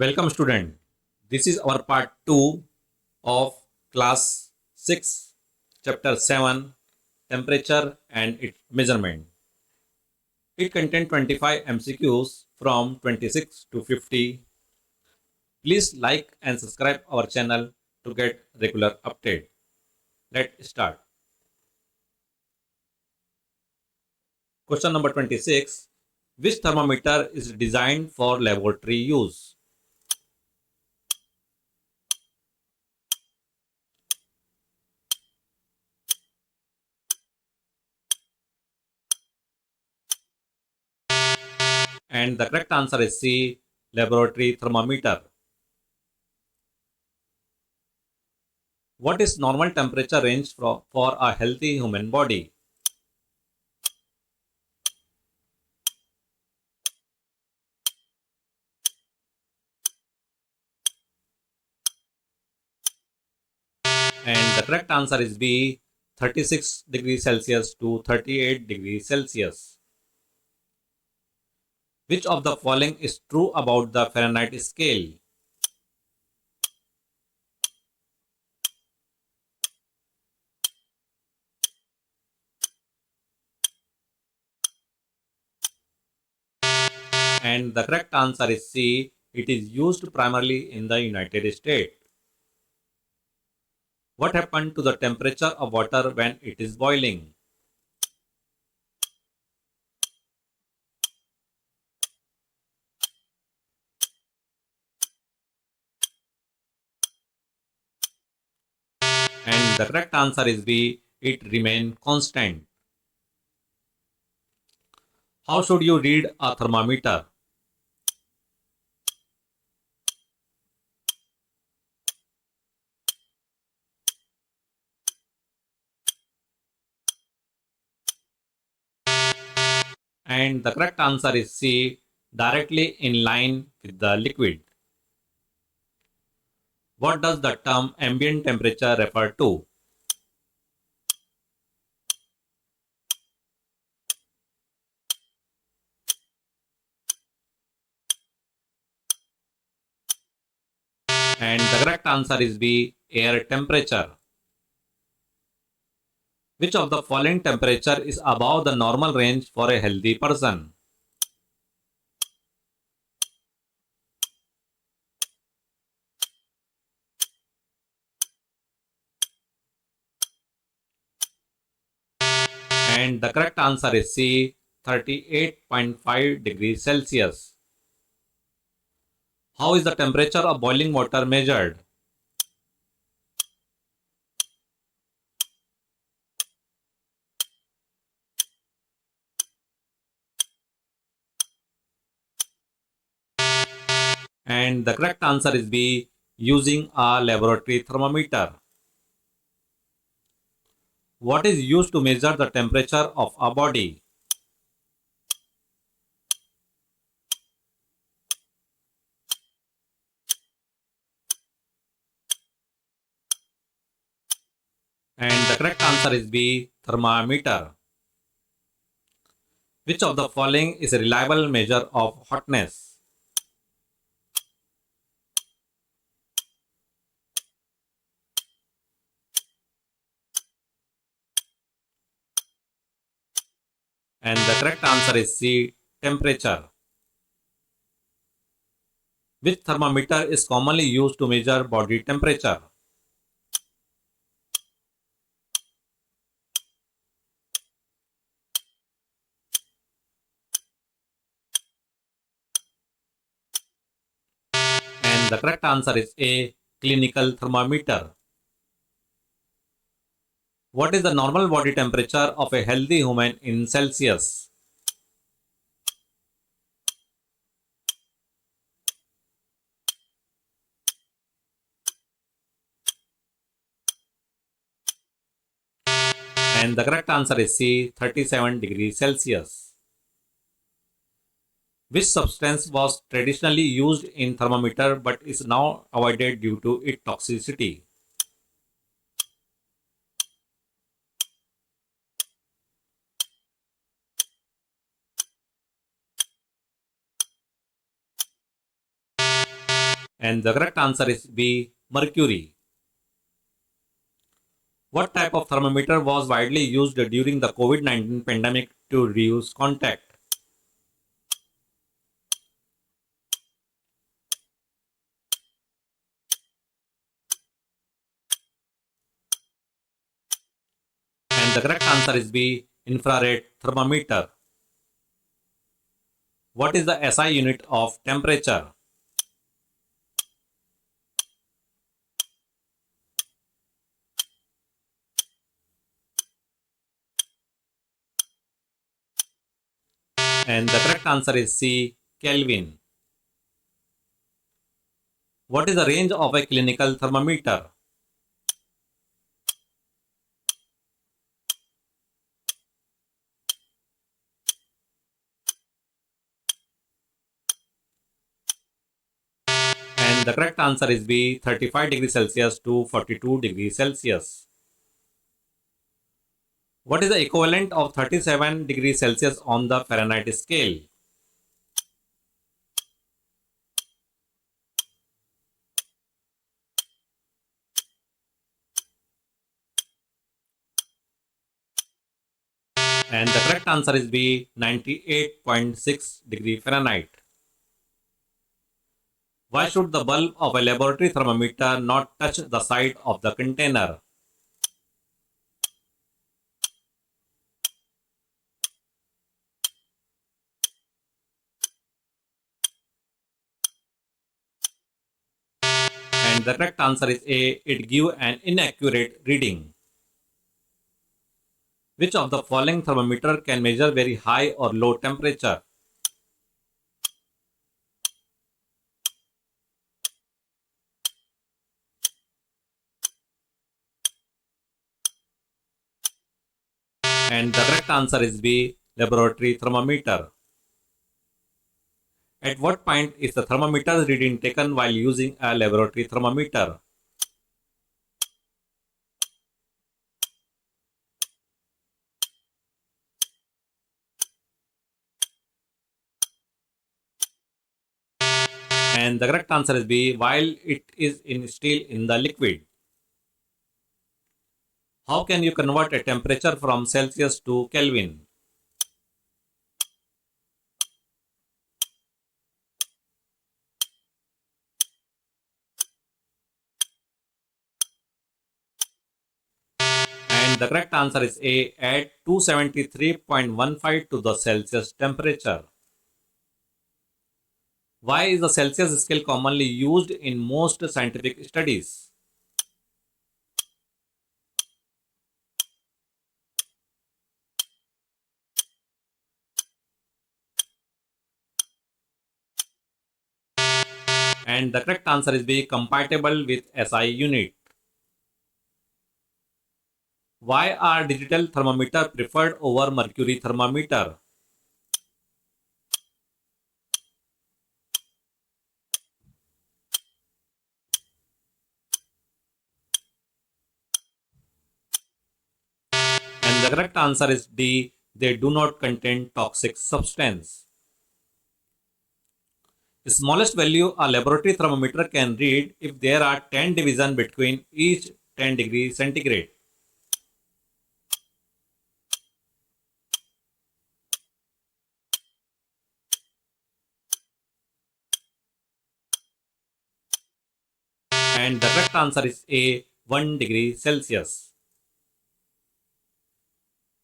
Welcome student. This is our part 2 of class 6 chapter 7 temperature and its measurement. It contains 25 MCQs from 26 to 50. Please like and subscribe our channel to get regular update. Let's start. Question number 26. Which thermometer is designed for laboratory use? And the correct answer is C, laboratory thermometer. What is normal temperature range for a healthy human body? And the correct answer is B, 36 degrees Celsius to 38 degrees Celsius. Which of the following is true about the Fahrenheit scale? And the correct answer is C, it is used primarily in the United States. What happened to the temperature of water when it is boiling? And the correct answer is B, it remains constant. How should you read a thermometer? And the correct answer is C, directly in line with the liquid. What does the term ambient temperature refer to? And the correct answer is B, air temperature. Which of the following temperature is above the normal range for a healthy person? And the correct answer is C, 38.5 degrees Celsius. How is the temperature of boiling water measured? And the correct answer is B, using a laboratory thermometer. What is used to measure the temperature of a body? And the correct answer is B, thermometer. Which of the following is a reliable measure of hotness? And the correct answer is C, temperature. Which thermometer is commonly used to measure body temperature? And the correct answer is A, clinical thermometer. What is the normal body temperature of a healthy human in Celsius? And the correct answer is C, 37 degrees Celsius. Which substance was traditionally used in thermometer but is now avoided due to its toxicity? And the correct answer is B. Mercury. What type of thermometer was widely used during the COVID-19 pandemic to reduce contact? And the correct answer is B. Infrared thermometer. What is the SI unit of temperature? And the correct answer is C. Kelvin. What is the range of a clinical thermometer? And the correct answer is B. 35 degrees Celsius to 42 degrees Celsius. What is the equivalent of 37 degrees Celsius on the Fahrenheit scale? And the correct answer is B. 98.6 degree Fahrenheit. Why should the bulb of a laboratory thermometer not touch the side of the container? And the correct answer is A. It gives an inaccurate reading. Which of the following thermometer can measure very high or low temperature? And the correct answer is B. Laboratory thermometer. At what point is the thermometer's reading taken while using a laboratory thermometer? And the correct answer is B. While it is still in the liquid. How can you convert a temperature from Celsius to Kelvin? And the correct answer is A. Add 273.15 to the Celsius temperature. Why is the Celsius scale commonly used in most scientific studies? And the correct answer is B. Compatible with SI unit. Why are digital thermometer preferred over mercury thermometer? And the correct answer is D. They do not contain toxic substance. The smallest value a laboratory thermometer can read if there are 10 divisions between each 10 degrees centigrade. And the correct answer is A. 1 degree Celsius.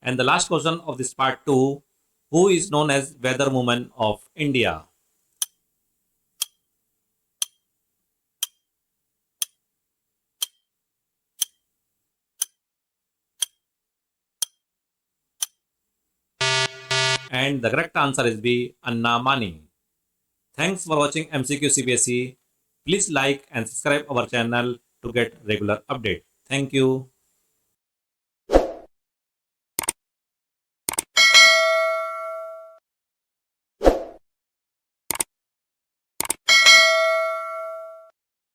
And the last question of this part 2. Who is known as Weather Woman of India? And the correct answer is B. Anna Mani. Thanks for watching MCQ CBSE. Please like and subscribe our channel to get regular update. Thank you.